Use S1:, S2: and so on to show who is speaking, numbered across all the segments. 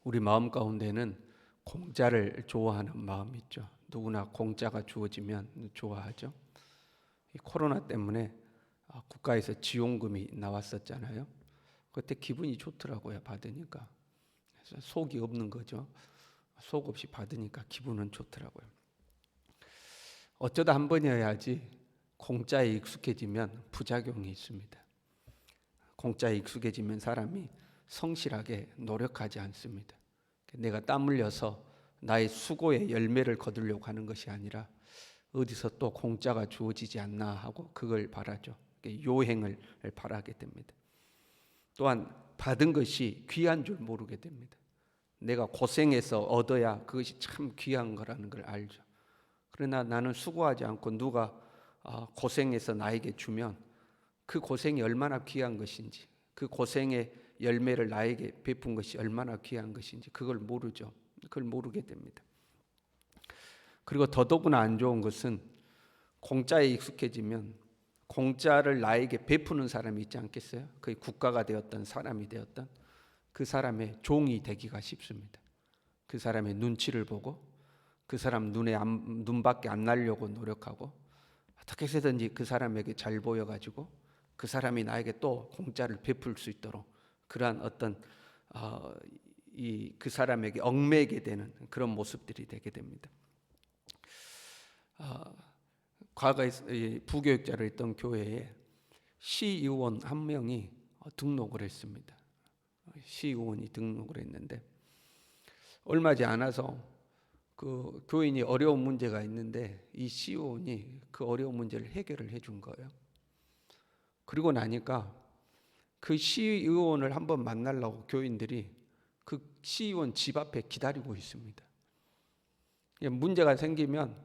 S1: 우리 마음 가운데는 공짜를 좋아하는 마음이 있죠. 누구나 공짜가 주어지면 좋아하죠. 이 코로나 때문에 국가에서 지원금이 나왔었잖아요. 그때 기분이 좋더라고요. 받으니까. 그래서 속이 없는 거죠. 속 없이 받으니까 기분은 좋더라고요. 어쩌다 한 번이어야지 공짜에 익숙해지면 부작용이 있습니다. 공짜에 익숙해지면 사람이 성실하게 노력하지 않습니다. 내가 땀 흘려서 나의 수고의 열매를 거두려고 하는 것이 아니라 어디서 또 공짜가 주어지지 않나 하고 그걸 바라죠. 요행을 바라게 됩니다. 또한 받은 것이 귀한 줄 모르게 됩니다. 내가 고생해서 얻어야 그것이 참 귀한 거라는 걸 알죠. 그러나 나는 수고하지 않고 누가 고생해서 나에게 주면 그 고생이 얼마나 귀한 것인지, 그 고생의 열매를 나에게 베푼 것이 얼마나 귀한 것인지 그걸 모르죠. 그걸 모르게 됩니다. 그리고 더더구나 안 좋은 것은 공짜에 익숙해지면 공짜를 나에게 베푸는 사람이 있지 않겠어요? 그게 국가가 되었던 사람이 되었던 그 사람의 종이 되기가 쉽습니다. 그 사람의 눈치를 보고 그 사람 눈밖에 안 나려고 노력하고 어떻게 해서든지 그 사람에게 잘 보여가지고 그 사람이 나에게 또 공짜를 베풀 수 있도록 그러한 어떤 그 사람에게 얽매이게 되는 그런 모습들이 되게 됩니다. 과거에 부교육자로 있던 교회에 시의원 한 명이 등록을 했습니다. 시의원이 등록을 했는데 얼마지 않아서 그 교인이 어려운 문제가 있는데 이 시의원이 그 어려운 문제를 해결을 해준 거예요. 그리고 나니까 그 시의원을 한번 만나려고 교인들이 그 시의원 집 앞에 기다리고 있습니다. 문제가 생기면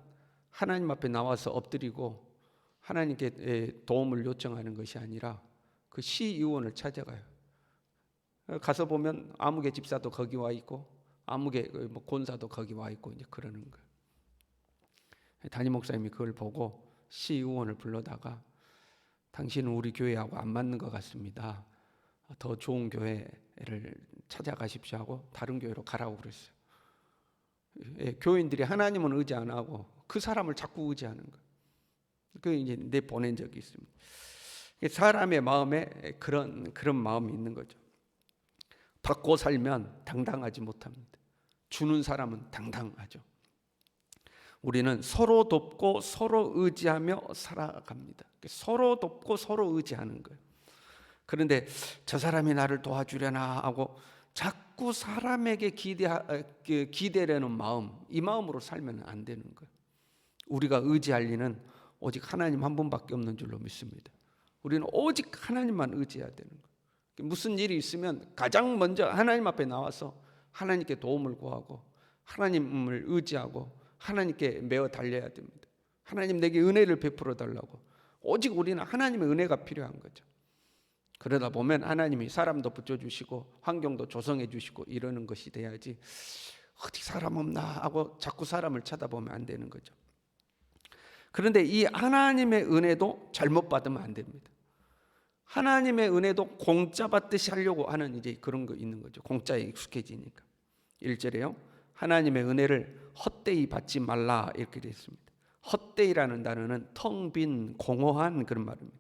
S1: 하나님 앞에 나와서 엎드리고 하나님께 도움을 요청하는 것이 아니라 그 시의원을 찾아가요. 가서 보면 아무개 집사도 거기 와 있고 아무개 권사도 거기 와 있고 이제 그러는 거예요. 담임 목사님이 그걸 보고 시의원을 불러다가 당신은 우리 교회하고 안 맞는 것 같습니다. 더 좋은 교회를 찾아가십시오 하고 다른 교회로 가라고 그랬어요. 교인들이 하나님은 의지 안 하고 그 사람을 자꾸 의지하는 거예요. 그 이제 내보낸 적이 있습니다. 사람의 마음에 그런 마음이 있는 거죠. 받고 살면 당당하지 못합니다. 주는 사람은 당당하죠. 우리는 서로 돕고 서로 의지하며 살아갑니다. 서로 돕고 서로 의지하는 거예요. 그런데 저 사람이 나를 도와주려나 하고 자꾸 사람에게 기대려는 마음, 이 마음으로 살면 안 되는 거예요. 우리가 의지할 리는 오직 하나님 한 분밖에 없는 줄로 믿습니다. 우리는 오직 하나님만 의지해야 되는 거예요. 무슨 일이 있으면 가장 먼저 하나님 앞에 나와서 하나님께 도움을 구하고 하나님을 의지하고 하나님께 매어 달려야 됩니다. 하나님 내게 은혜를 베풀어 달라고. 오직 우리는 하나님의 은혜가 필요한 거죠. 그러다 보면 하나님이 사람도 붙여주시고 환경도 조성해 주시고 이러는 것이 돼야지 어디 사람 없나 하고 자꾸 사람을 쳐다보면 안 되는 거죠. 그런데 이 하나님의 은혜도 잘못 받으면 안 됩니다. 하나님의 은혜도 공짜 받듯이 하려고 하는 이제 그런 거 있는 거죠. 공짜에 익숙해지니까. 1절에요. 하나님의 은혜를 헛되이 받지 말라 이렇게 되어 있습니다. 헛되이라는 단어는 텅 빈 공허한 그런 말입니다.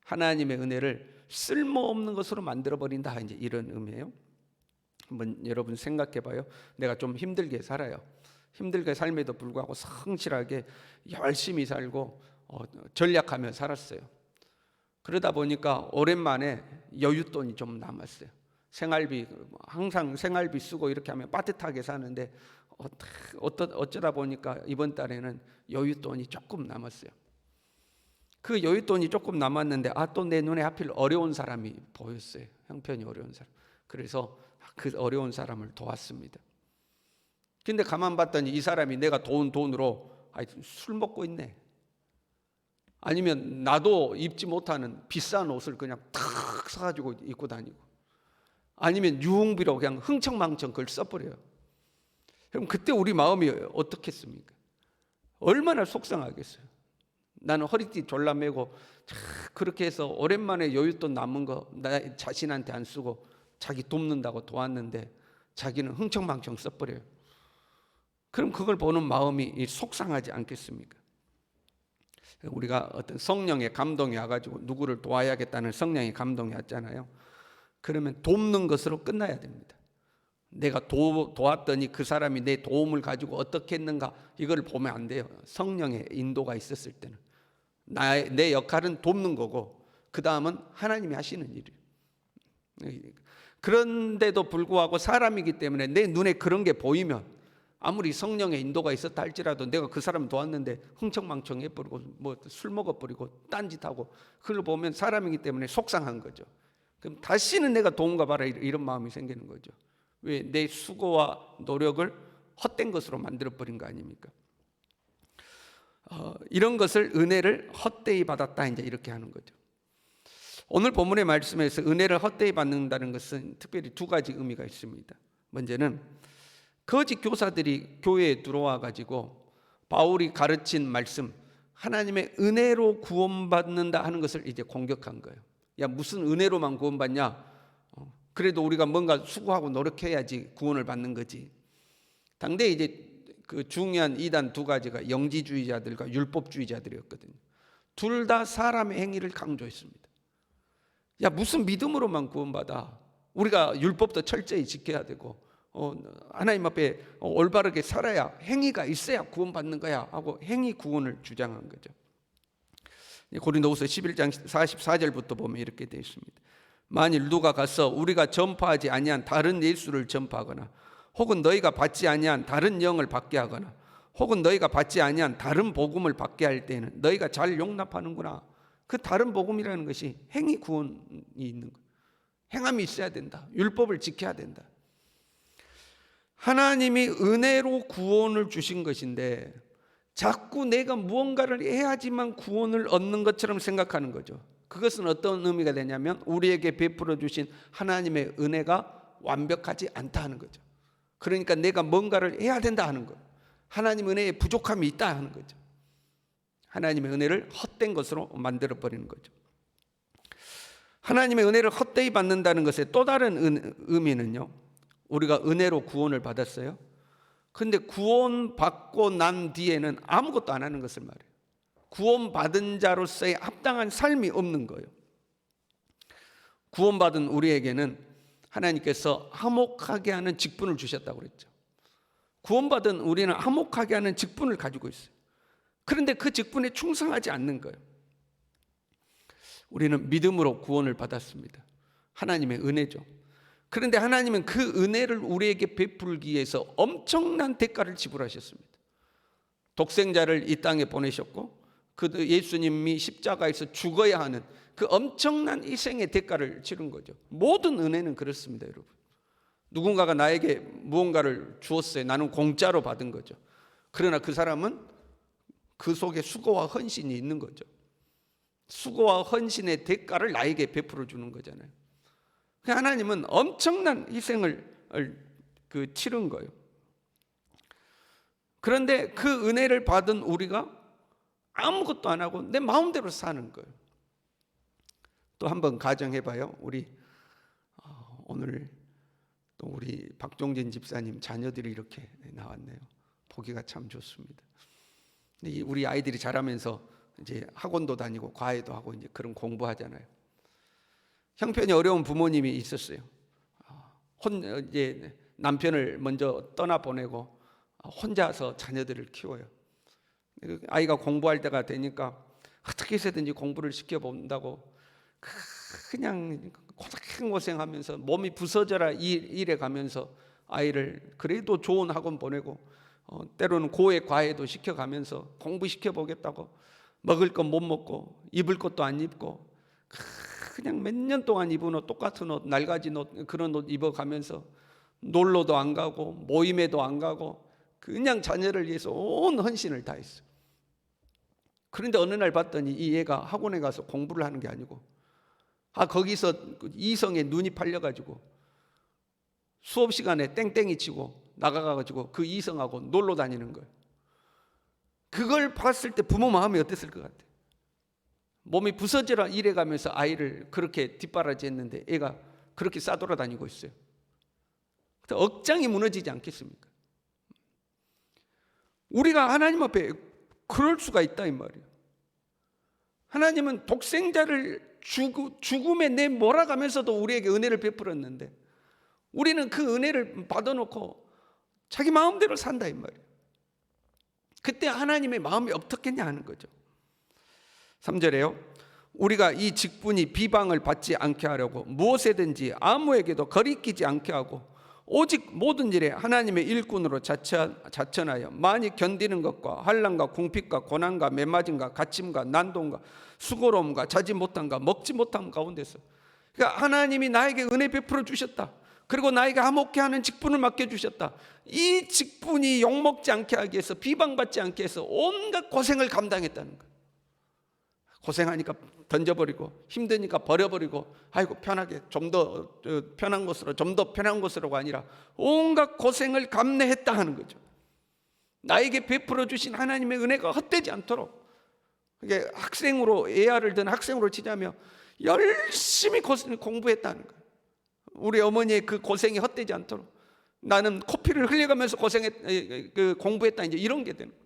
S1: 하나님의 은혜를 쓸모없는 것으로 만들어버린다 이제 이런 의미예요. 한번 여러분 생각해봐요. 내가 좀 힘들게 살아요. 힘들게 삶에도 불구하고 성실하게 열심히 살고 전략하며 살았어요. 그러다 보니까 오랜만에 여윳돈이 좀 남았어요. 생활비 항상 생활비 쓰고 이렇게 하면 빠듯하게 사는데 어쩌다 보니까 이번 달에는 여윳돈이 조금 남았어요. 그 여윳돈이 조금 남았는데 또 내 눈에 하필 어려운 사람이 보였어요. 형편이 어려운 사람. 그래서 그 어려운 사람을 도왔습니다. 근데 가만 봤더니 이 사람이 내가 돈으로 술 먹고 있네. 아니면 나도 입지 못하는 비싼 옷을 그냥 탁 사가지고 입고 다니고, 아니면 유흥비로 그냥 흥청망청 그걸 써버려요. 그럼 그때 우리 마음이 어떻겠습니까? 얼마나 속상하겠어요. 나는 허리띠 졸라매고 그렇게 해서 오랜만에 여윳돈 남은 거 나 자신한테 안 쓰고 자기 돕는다고 도왔는데 자기는 흥청망청 써버려요. 그럼 그걸 보는 마음이 속상하지 않겠습니까? 우리가 어떤 성령의 감동이 와가지고 누구를 도와야겠다는 성령의 감동이 왔잖아요. 그러면 돕는 것으로 끝나야 됩니다. 내가 도왔더니 그 사람이 내 도움을 가지고 어떻게 했는가, 이걸 보면 안 돼요. 성령의 인도가 있었을 때는 내 역할은 돕는 거고, 그 다음은 하나님이 하시는 일이에요. 그런데도 불구하고 사람이기 때문에 내 눈에 그런 게 보이면, 아무리 성령의 인도가 있었다 할지라도 내가 그 사람 도왔는데 흥청망청 해버리고 뭐 술 먹어버리고 딴짓하고, 그걸 보면 사람이기 때문에 속상한 거죠. 그럼 다시는 내가 도움가 봐라, 이런 마음이 생기는 거죠. 왜? 내 수고와 노력을 헛된 것으로 만들어버린 거 아닙니까? 이런 것을 은혜를 헛되이 받았다, 이제 이렇게 하는 거죠. 오늘 본문의 말씀에서 은혜를 헛되이 받는다는 것은 특별히 두 가지 의미가 있습니다. 먼저는 거짓 교사들이 교회에 들어와 가지고 바울이 가르친 말씀, 하나님의 은혜로 구원받는다 하는 것을 이제 공격한 거예요. 야, 무슨 은혜로만 구원받냐? 그래도 우리가 뭔가 수고하고 노력해야지 구원을 받는 거지. 당대 이제 그 중요한 이단 두 가지가 영지주의자들과 율법주의자들이었거든요. 둘 다 사람의 행위를 강조했습니다. 야, 무슨 믿음으로만 구원받아? 우리가 율법도 철저히 지켜야 되고, 하나님 앞에 올바르게 살아야, 행위가 있어야 구원받는 거야 하고 행위 구원을 주장한 거죠. 고린도후서 11장 44절부터 보면 이렇게 되어 있습니다. 만일 누가 가서 우리가 전파하지 아니한 다른 예수를 전파하거나, 혹은 너희가 받지 아니한 다른 영을 받게 하거나, 혹은 너희가 받지 아니한 다른 복음을 받게 할 때는 너희가 잘 용납하는구나. 그 다른 복음이라는 것이 행위 구원이 있는 거예요. 행함이 있어야 된다. 율법을 지켜야 된다. 하나님이 은혜로 구원을 주신 것인데 자꾸 내가 무언가를 해야지만 구원을 얻는 것처럼 생각하는 거죠. 그것은 어떤 의미가 되냐면 우리에게 베풀어 주신 하나님의 은혜가 완벽하지 않다 하는 거죠. 그러니까 내가 뭔가를 해야 된다 하는 거, 하나님 은혜에 부족함이 있다 하는 거죠. 하나님의 은혜를 헛된 것으로 만들어 버리는 거죠. 하나님의 은혜를 헛되이 받는다는 것의 또 다른 의미는요, 우리가 은혜로 구원을 받았어요. 근데 구원받고 난 뒤에는 아무것도 안 하는 것을 말해요. 구원받은 자로서의 합당한 삶이 없는 거예요. 구원받은 우리에게는 하나님께서 화목하게 하는 직분을 주셨다고 그랬죠. 구원받은 우리는 화목하게 하는 직분을 가지고 있어요. 그런데 그 직분에 충성하지 않는 거예요. 우리는 믿음으로 구원을 받았습니다. 하나님의 은혜죠. 그런데 하나님은 그 은혜를 우리에게 베풀기 위해서 엄청난 대가를 지불하셨습니다. 독생자를 이 땅에 보내셨고, 그 예수님이 십자가에서 죽어야 하는 그 엄청난 희생의 대가를 치른 거죠. 모든 은혜는 그렇습니다, 여러분. 누군가가 나에게 무언가를 주었어요. 나는 공짜로 받은 거죠. 그러나 그 사람은 그 속에 수고와 헌신이 있는 거죠. 수고와 헌신의 대가를 나에게 베풀어 주는 거잖아요. 하나님은 엄청난 희생을 치른 거예요. 그런데 그 은혜를 받은 우리가 아무것도 안 하고 내 마음대로 사는 거예요. 또 한번 가정해봐요. 우리 오늘 또 우리 박종진 집사님 자녀들이 이렇게 나왔네요. 보기가 참 좋습니다. 우리 아이들이 자라면서 이제 학원도 다니고 과외도 하고 이제 그런 공부하잖아요. 형편이 어려운 부모님이 있었어요. 이제 남편을 먼저 떠나 보내고 혼자서 자녀들을 키워요. 아이가 공부할 때가 되니까 어떻게 해서든지 공부를 시켜본다고 그냥 고생하면서 몸이 부서져라 일해 가면서 아이를 그래도 좋은 학원 보내고, 때로는 고액 과외도 시켜가면서 공부시켜보겠다고 먹을 건 못 먹고 입을 것도 안 입고 그냥 몇 년 동안 입은 옷, 똑같은 옷, 낡아진 옷, 그런 옷 입어가면서 놀러도 안 가고 모임에도 안 가고 그냥 자녀를 위해서 온 헌신을 다했어요. 그런데 어느 날 봤더니 이 애가 학원에 가서 공부를 하는 게 아니고 거기서 이성에 눈이 팔려가지고 수업 시간에 땡땡이 치고 나가가지고 그 이성하고 놀러 다니는 거예요. 그걸 봤을 때 부모 마음이 어땠을 것 같아요? 몸이 부서지라 이래가면서 아이를 그렇게 뒷바라지 했는데 애가 그렇게 싸돌아다니고 있어요. 억장이 무너지지 않겠습니까? 우리가 하나님 앞에 그럴 수가 있다 이 말이에요. 하나님은 독생자를 죽음에 내몰아가면서도 우리에게 은혜를 베풀었는데 우리는 그 은혜를 받아놓고 자기 마음대로 산다 이 말이에요. 그때 하나님의 마음이 어떻겠냐 하는 거죠. 3절에요. 우리가 이 직분이 비방을 받지 않게 하려고 무엇에든지 아무에게도 거리끼지 않게 하고 오직 모든 일에 하나님의 일꾼으로 자천하여 많이 견디는 것과 환난과 궁핍과 고난과 매맞음과 갇힘과 난동과 수고로움과 자지 못함과 먹지 못함 가운데서, 그러니까 하나님이 나에게 은혜 베풀어 주셨다. 그리고 나에게 화목케 하는 직분을 맡겨주셨다. 이 직분이 욕먹지 않게 하기 위해서, 비방받지 않게 해서 온갖 고생을 감당했다는 거예요. 고생하니까 던져버리고 힘드니까 버려버리고 아이고 편하게 좀 더 편한 곳으로, 좀 더 편한 곳으로가 아니라 온갖 고생을 감내했다 하는 거죠. 나에게 베풀어 주신 하나님의 은혜가 헛되지 않도록, 이게 학생으로 예아를 든 학생으로 치자면 열심히 공부했다는 거예요. 우리 어머니의 그 고생이 헛되지 않도록 나는 코피를 흘려가면서 공부했다, 이제 이런 게 되는 거예요.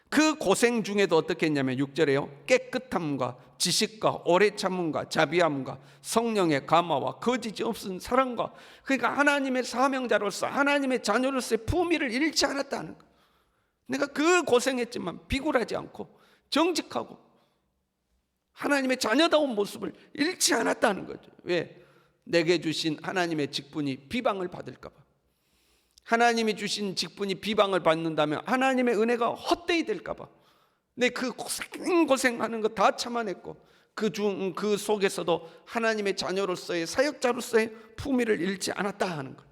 S1: 그 고생 중에도 어떻게 했냐면 6절에요. 깨끗함과 지식과 오래 참음과 자비함과 성령의 감화와 거짓이 없은 사랑과, 그러니까 하나님의 사명자로서 하나님의 자녀로서의 품위를 잃지 않았다는 거예요. 내가 그 고생했지만 비굴하지 않고 정직하고 하나님의 자녀다운 모습을 잃지 않았다는 거죠. 왜? 내게 주신 하나님의 직분이 비방을 받을까 봐. 하나님이 주신 직분이 비방을 받는다면 하나님의 은혜가 헛되이 될까 봐. 내 그 고생하는 거 다 참아냈고 그 속에서도 하나님의 자녀로서의 사역자로서의 품위를 잃지 않았다 하는 거.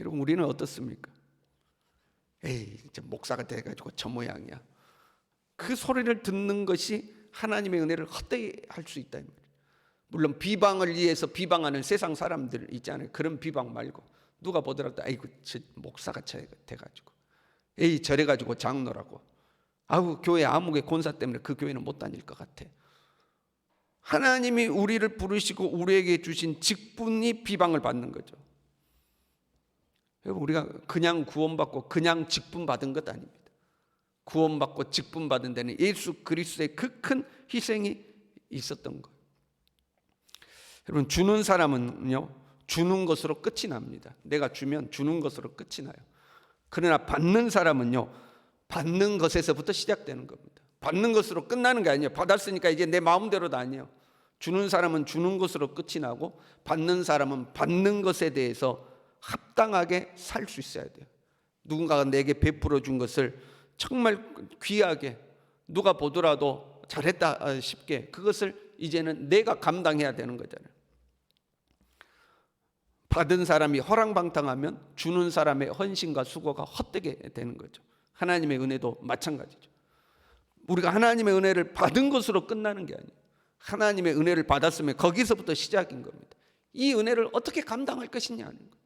S1: 여러분, 우리는 어떻습니까? 에이, 이제 목사가 돼가지고 저 모양이야. 그 소리를 듣는 것이 하나님의 은혜를 헛되이 할 수 있다. 물론 비방을 위해서 비방하는 세상 사람들 있잖아요. 그런 비방 말고 누가 보더라도 아이고 저 목사가 돼가지고 에이 저래가지고 장로라고, 아우 교회 암흑의 권사 때문에 그 교회는 못 다닐 것 같아. 하나님이 우리를 부르시고 우리에게 주신 직분이 비방을 받는 거죠. 여러분, 우리가 그냥 구원받고 그냥 직분 받은 것 아닙니다. 구원받고 직분 받은 데는 예수 그리스도의 그 큰 희생이 있었던 거예요. 여러분, 주는 사람은요 주는 것으로 끝이 납니다. 내가 주면 주는 것으로 끝이 나요. 그러나 받는 사람은요 받는 것에서부터 시작되는 겁니다. 받는 것으로 끝나는 게 아니에요. 받았으니까 이제 내 마음대로도 아니에요. 주는 사람은 주는 것으로 끝이 나고 받는 사람은 받는 것에 대해서 합당하게 살 수 있어야 돼요. 누군가가 내게 베풀어 준 것을 정말 귀하게, 누가 보더라도 잘했다 싶게, 그것을 이제는 내가 감당해야 되는 거잖아요. 받은 사람이 허랑방탕하면 주는 사람의 헌신과 수고가 헛되게 되는 거죠. 하나님의 은혜도 마찬가지죠. 우리가 하나님의 은혜를 받은 것으로 끝나는 게 아니에요. 하나님의 은혜를 받았으면 거기서부터 시작인 겁니다. 이 은혜를 어떻게 감당할 것이냐 하는 거예요.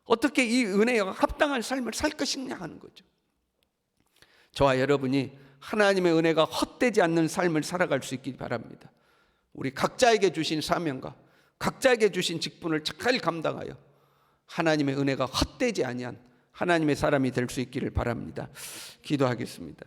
S1: 어떻게 이 은혜에 합당한 삶을 살 것이냐 하는 거죠. 저와 여러분이 하나님의 은혜가 헛되지 않는 삶을 살아갈 수 있길 바랍니다. 우리 각자에게 주신 사명과 각자에게 주신 직분을 잘 감당하여 하나님의 은혜가 헛되지 아니한 하나님의 사람이 될 수 있기를 바랍니다. 기도하겠습니다.